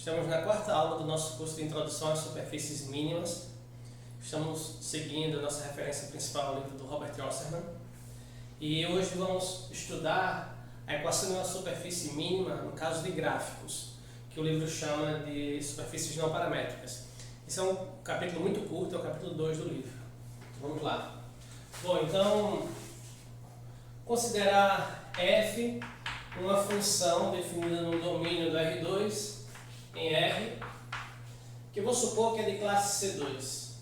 Estamos na quarta aula do nosso curso de Introdução às Superfícies Mínimas. Estamos seguindo a nossa referência principal, o livro do Robert Wasserman. E hoje vamos estudar a equação de uma superfície mínima no caso de gráficos, que o livro chama de superfícies não paramétricas. Esse é um capítulo muito curto, é o capítulo 2 do livro. Vamos lá. Bom, então, considerar f uma função definida no domínio do R2 em R, que eu vou supor que é de classe C2.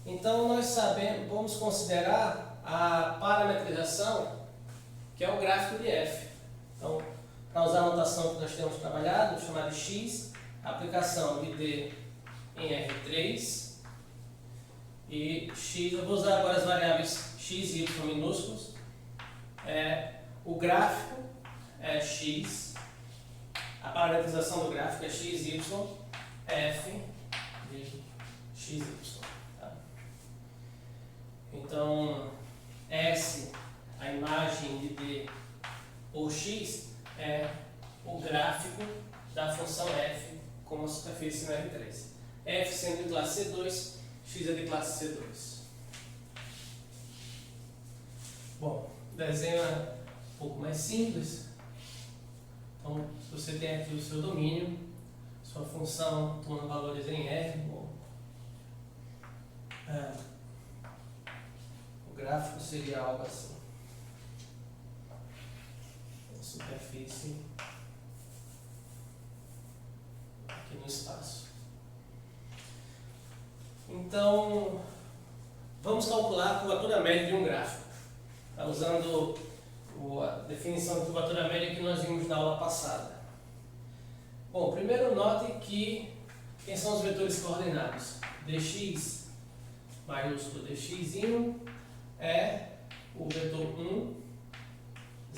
Então, nós sabemos, vamos considerar a parametrização, que é o gráfico de f. Então, para usar a notação que nós temos trabalhado, chamada de x, a aplicação de d em R3 e x, eu vou usar agora as variáveis x e y minúsculos. O gráfico é x, a parametrização do gráfico é x, y, f de x, y. Tá? Então, S, a imagem de d por x, é o gráfico da função f com a superfície no R3. F sendo de classe C2, x é de classe C2. Bom, o desenho é um pouco mais simples. Então, se você tem aqui o seu domínio, sua função toma valores em R, o gráfico seria algo assim. Superfície aqui no espaço. Então, vamos calcular a curvatura média de um gráfico, usando a definição de curvatura média que nós vimos na aula passada. Bom, primeiro note que quem são os vetores coordenados? Dx maiúsculo dx' é o vetor 1,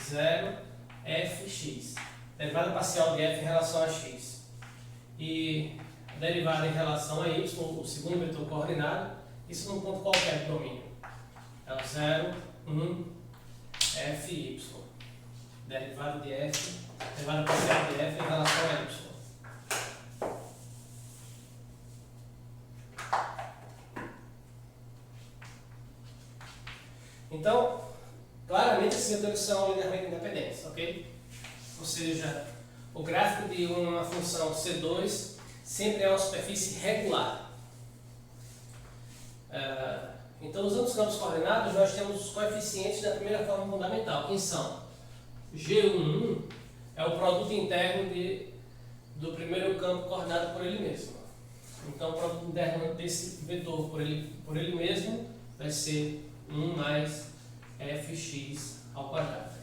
0, fx, derivada parcial de f em relação a x. E a derivada em relação a y, o segundo vetor coordenado, isso num ponto qualquer do domínio. É o 0, 1, fy. Derivada de f, derivada parcial de f em relação a y. Então, claramente esses vetores são linearmente independentes, ok? Ou seja, o gráfico de uma função C2 sempre é uma superfície regular. Então, usando os campos coordenados, nós temos os coeficientes da primeira forma fundamental. Quem são? G11 é o produto interno do primeiro campo coordenado por ele mesmo. Então, o produto interno desse vetor por ele mesmo vai ser 1 mais fx ao quadrado.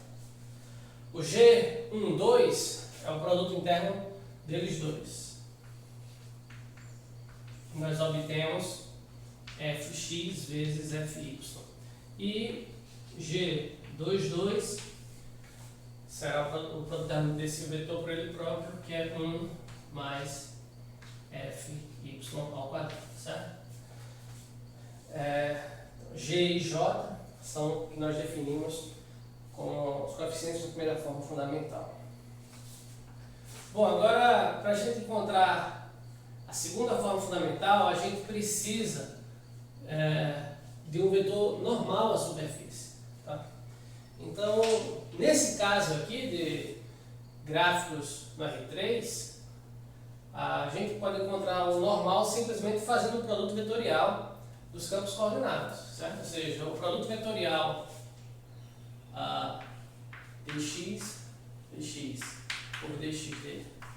O G12 é o produto interno deles dois. Nós obtemos fx vezes fy. E G22 será o produto interno desse vetor por ele próprio, que é 1 mais fy ao quadrado, certo? G e J são o que nós definimos como os coeficientes da primeira forma fundamental. Bom, agora, para a gente encontrar a segunda forma fundamental, a gente precisa de um vetor normal à superfície. Tá? Então, nesse caso aqui de gráficos no R3, a gente pode encontrar o normal simplesmente fazendo o produto vetorial dos campos coordenados, certo? Ou seja, o produto vetorial dx por dx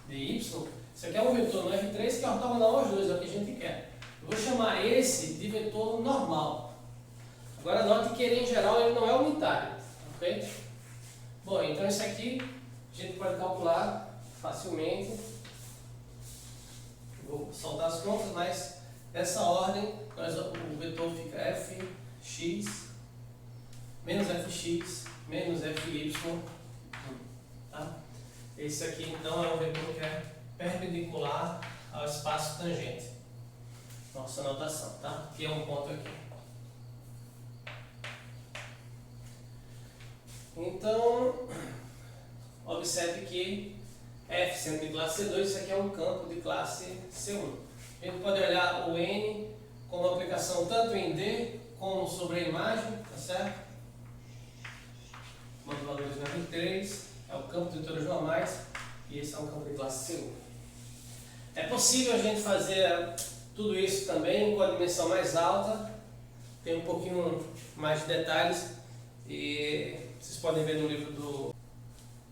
dy, isso aqui é um vetor no R3 que é ortogonal aos dois, é o que a gente quer. Eu vou chamar esse de vetor normal. Agora note que ele em geral ele não é unitário, ok? Bom, então isso aqui a gente pode calcular facilmente. Vou soltar as contas, mas nessa ordem o vetor fica fx menos fx menos fy. Tá? Esse aqui então é um vetor que é perpendicular ao espaço tangente. Nossa notação, tá? Que é um ponto aqui. Então, observe que F sendo de classe C2, isso aqui é um campo de classe C1. A gente pode olhar o N como aplicação tanto em D como sobre a imagem, tá certo? Manda valores na R3, é o campo de vetores normais, e esse é um campo de classe C1. É possível a gente fazer tudo isso também com a dimensão mais alta, tem um pouquinho mais de detalhes, e vocês podem ver no livro do...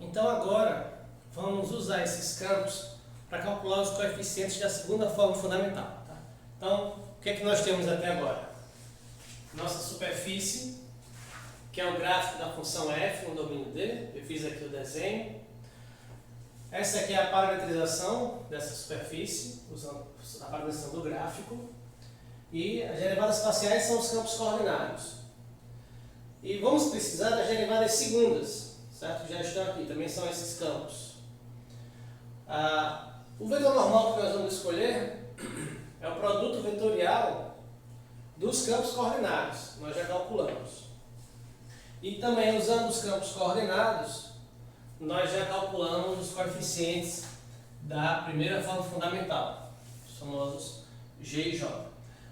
Então agora, vamos usar esses campos para calcular os coeficientes da segunda forma fundamental. Tá? Então, o que é que nós temos até agora? Nossa superfície, que é o gráfico da função f no domínio D, eu fiz aqui o desenho. Essa aqui é a parametrização dessa superfície, usando a parametrização do gráfico. E as derivadas parciais são os campos coordenados. E vamos precisar das derivadas segundas, certo? Já estão aqui, também são esses campos. O vetor normal que nós vamos escolher é o produto vetorial dos campos coordenados, nós já calculamos. E também usando os campos coordenados, nós já calculamos os coeficientes da primeira forma fundamental, os famosos G e J.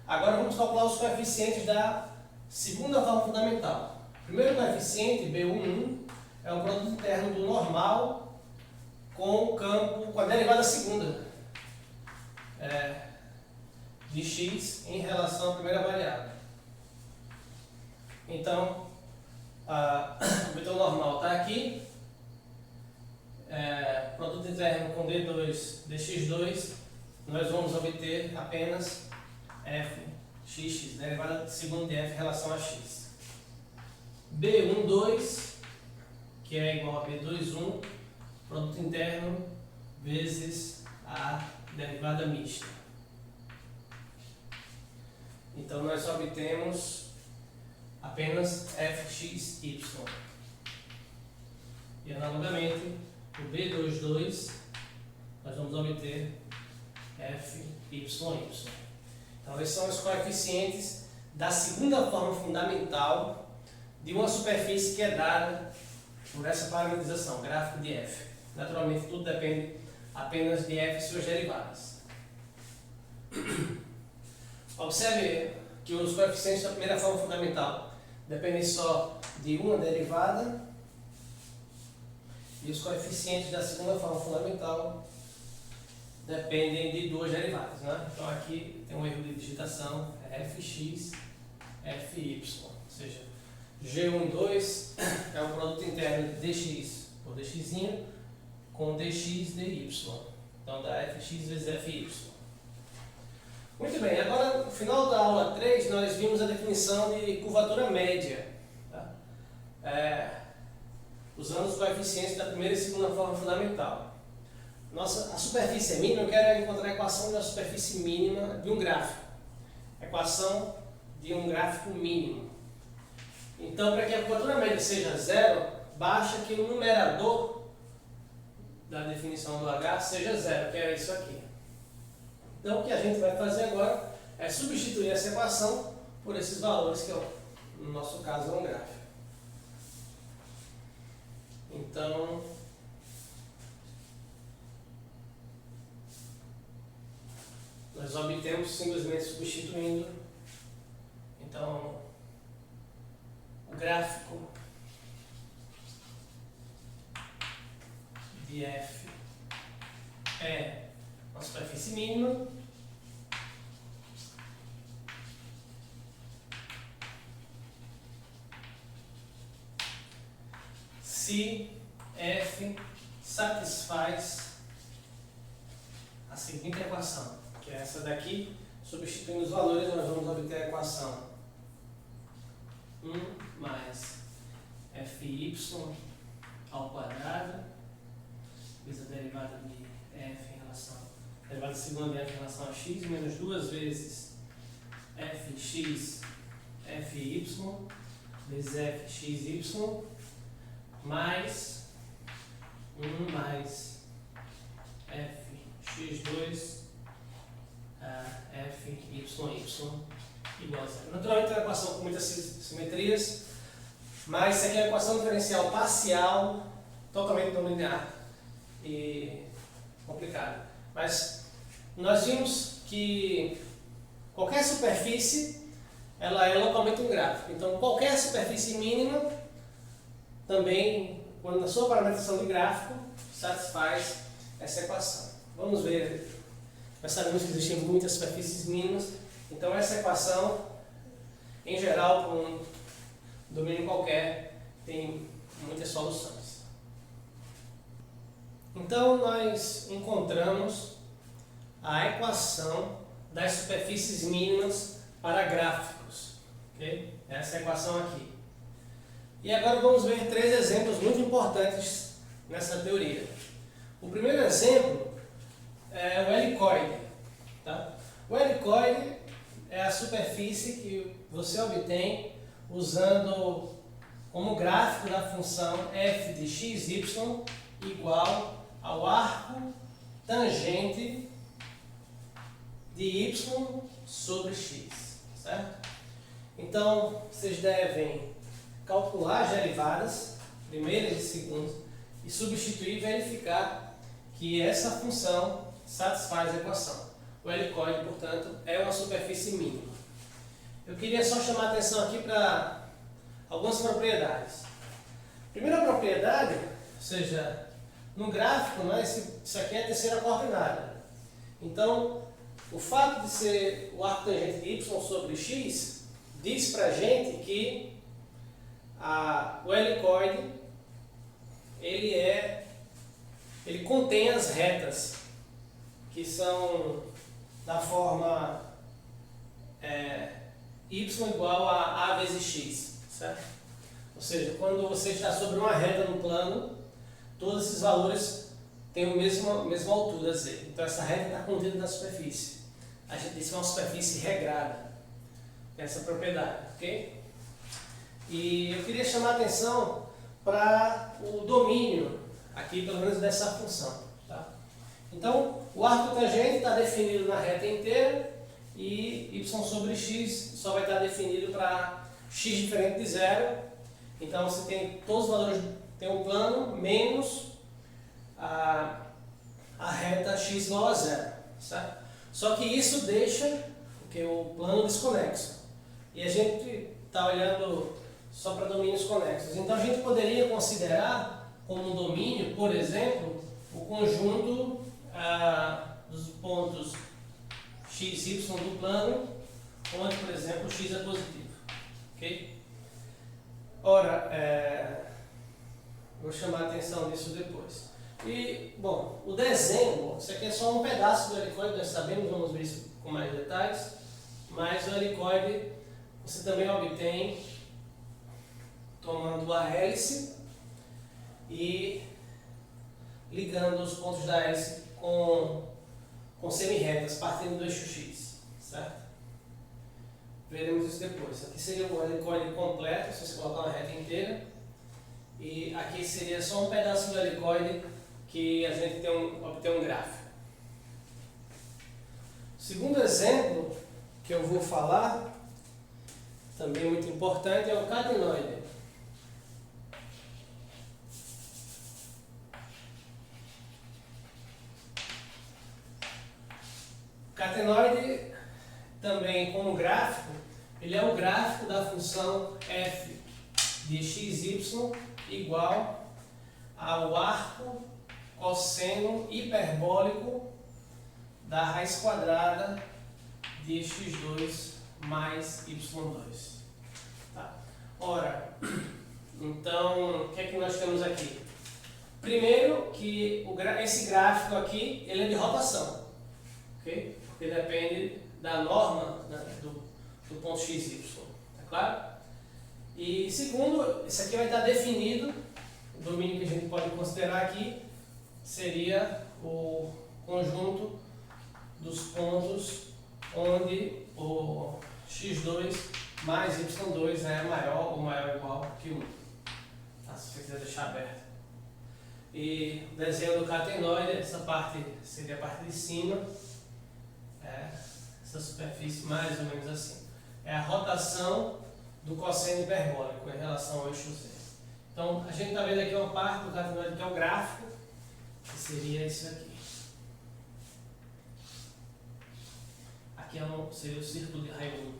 Agora vamos calcular os coeficientes da segunda forma fundamental. O primeiro coeficiente, B11, é o produto interno do normal com o campo, com a derivada segunda de x em relação à primeira variável. Então, o vetor normal está aqui, produto interno com D2, dx2, nós vamos obter apenas fx, derivada segunda de f em relação a x. B12, que é igual a B21, produto interno vezes a derivada mista. Então nós obtemos apenas fxy. E analogamente, o B22, nós vamos obter fy. Então esses são os coeficientes da segunda forma fundamental de uma superfície que é dada por essa parametrização, gráfico de f. Naturalmente tudo depende apenas de f e suas derivadas. Observe que os coeficientes da primeira forma fundamental dependem só de uma derivada e os coeficientes da segunda forma fundamental dependem de duas derivadas, né? Então aqui tem um erro de digitação, é fx, fy, ou seja, G12 é o produto interno de dx por dx com dx dy. Então dá fx vezes fy. Muito bem, agora no final da aula 3 nós vimos a definição de curvatura média, tá? Usando os coeficientes da primeira e segunda forma fundamental. A superfície é mínima, eu quero encontrar a equação da superfície mínima de um gráfico. Equação de um gráfico mínimo. Então, para que a curvatura média seja zero, basta que o numerador da definição do H seja zero, que é isso aqui. Então, o que a gente vai fazer agora é substituir essa equação por esses valores, que no nosso caso é um gráfico. Então, nós obtemos simplesmente substituindo. Então, o gráfico de f é uma superfície mínima se f satisfaz a seguinte equação, que é essa daqui. Substituindo os valores, nós vamos obter a equação 1 mais fy ao quadrado vezes a derivada de f em relação a derivada segunda de f em relação a x menos 2 vezes fx fy vezes fxy mais 1 mais fx2 fy igual a zero. Naturalmente é uma equação com muitas simetrias, mas isso aqui é uma equação diferencial parcial totalmente não linear. e complicado. Mas nós vimos que qualquer superfície ela é localmente um gráfico. Então qualquer superfície mínima também, quando na sua parametrização de gráfico, satisfaz essa equação. Vamos ver. Nós sabemos que existem muitas superfícies mínimas, então essa equação, em geral, para um domínio qualquer, tem muitas soluções. Então nós encontramos a equação das superfícies mínimas para gráficos. Okay? Essa é a equação aqui. E agora vamos ver 3 exemplos muito importantes nessa teoria. O primeiro exemplo é o helicoide. Tá? O helicoide é a superfície que você obtém usando como gráfico da função f de xy igual ao arco tangente de y sobre x. Certo? Então, vocês devem calcular as derivadas, primeiras e segundas, e substituir e verificar que essa função satisfaz a equação. O helicoide, portanto, é uma superfície mínima. Eu queria só chamar a atenção aqui para algumas propriedades. Primeira propriedade, ou seja, no gráfico, né, isso aqui é a terceira coordenada. Então, o fato de ser o arco tangente de y sobre x diz para a gente que o helicoide ele contém as retas que são da forma y igual a a vezes x, certo? Ou seja, quando você está sobre uma reta no plano, todos esses valores têm a mesma altura z. Então essa reta está contida na superfície. A gente diz que é uma superfície regrada, tem essa propriedade, ok? E eu queria chamar a atenção para o domínio aqui, pelo menos dessa função. Tá? Então, o arco tangente está definido na reta inteira e y sobre x só vai estar definido para x diferente de zero. Então, você tem todos os valores, tem um plano menos a reta x igual a zero. Certo? Só que isso deixa o plano desconexo. E a gente está olhando só para domínios conexos. Então a gente poderia considerar como um domínio, por exemplo, o conjunto dos pontos x, y do plano, onde, por exemplo, x é positivo. Ok? Ora, vou chamar a atenção disso depois. E, bom, o desenho, isso aqui é só um pedaço do helicoide, nós sabemos, vamos ver isso com mais detalhes, mas o helicoide você também obtém tomando a hélice e ligando os pontos da hélice com semi-retas, partindo do eixo x, certo? Veremos isso depois. Aqui seria o helicoide completo, se você colocar uma reta inteira, e aqui seria só um pedaço do helicoide que a gente obtém um gráfico. O segundo exemplo que eu vou falar, também muito importante, é o catenoide. Catenoide, também como gráfico, ele é o gráfico da função f de xy igual ao arco cosseno hiperbólico da raiz quadrada de x2 mais y2. Tá. Ora, então, o que é que nós temos aqui? Primeiro que esse gráfico aqui ele é de rotação, ok? Porque depende da norma, né, do ponto xy, tá claro? E segundo, isso aqui vai estar definido, o domínio que a gente pode considerar aqui seria o conjunto dos pontos onde o x2 mais y2 é maior ou maior ou igual que 1. Tá? Se você quiser deixar aberto. E o desenho do catenoide, essa parte seria a parte de cima, essa superfície mais ou menos assim. É a rotação do cosseno hiperbólico em relação ao eixo Z. Então, a gente está vendo aqui uma parte do catenoide que é o gráfico, que seria isso aqui. Aqui seria o círculo de raio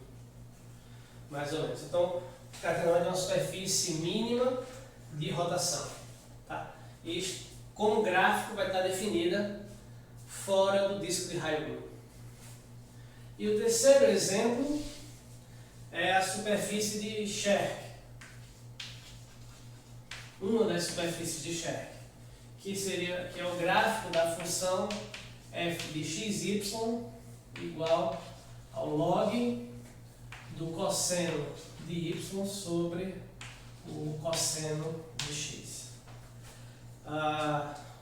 1, mais ou menos. Então, o catenoide é uma superfície mínima de rotação. Tá? E como gráfico vai estar definida fora do disco de raio 1. E o terceiro exemplo é a superfície de Scherk. Uma das superfícies de Scherk, que é o gráfico da função f de xy igual ao log do cosseno de y sobre o cosseno de x.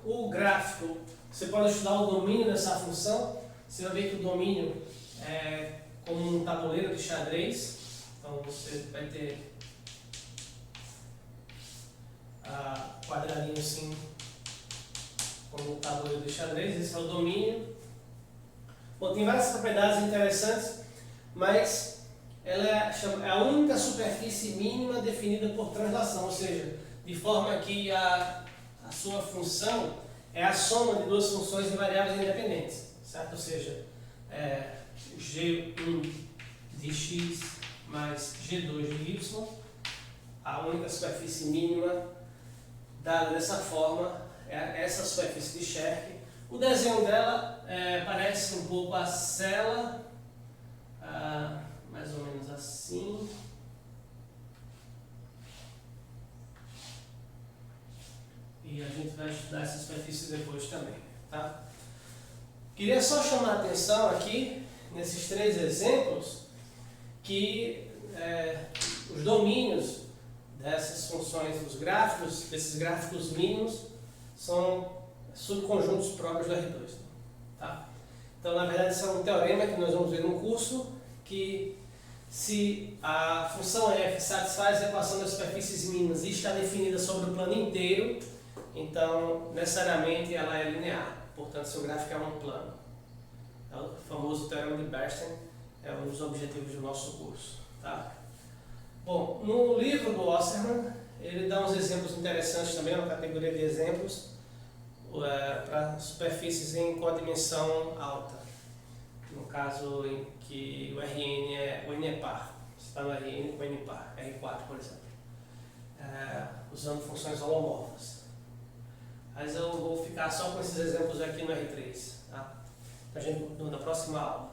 O gráfico, você pode estudar o domínio dessa função. Você vai ver que o domínio é como um tabuleiro de xadrez. Então você vai ter quadradinho assim, como um tabuleiro de xadrez. Esse é o domínio. Bom, tem várias propriedades interessantes, mas ela é a única superfície mínima definida por translação, ou seja, de forma que a sua função é a soma de duas funções em variáveis independentes, certo? Ou seja, g1 de x mais g2 de y, a única superfície mínima dada dessa forma é essa superfície de Scherk. O desenho dela parece um pouco a cela, mais ou menos assim. E a gente vai estudar essa superfície depois também, tá? Queria só chamar a atenção aqui, nesses três exemplos, que os domínios dessas funções, desses gráficos mínimos, são subconjuntos próprios do R2. Tá? Então, na verdade, isso é um teorema que nós vamos ver no curso, que se a função f satisfaz a equação das superfícies mínimas e está definida sobre o plano inteiro, então, necessariamente, ela é linear. Portanto, seu gráfico é um plano. É o famoso teorema de Bernstein, é um dos objetivos do nosso curso. Tá? Bom, no livro do Wasserman, ele dá uns exemplos interessantes também, uma categoria de exemplos, para superfícies em codimensão alta. No caso em que o N é par. Você está no Rn com N par, R4, por exemplo. Usando funções holomorfas. Mas eu vou ficar só com esses exemplos aqui no R3. Tá? Na próxima aula.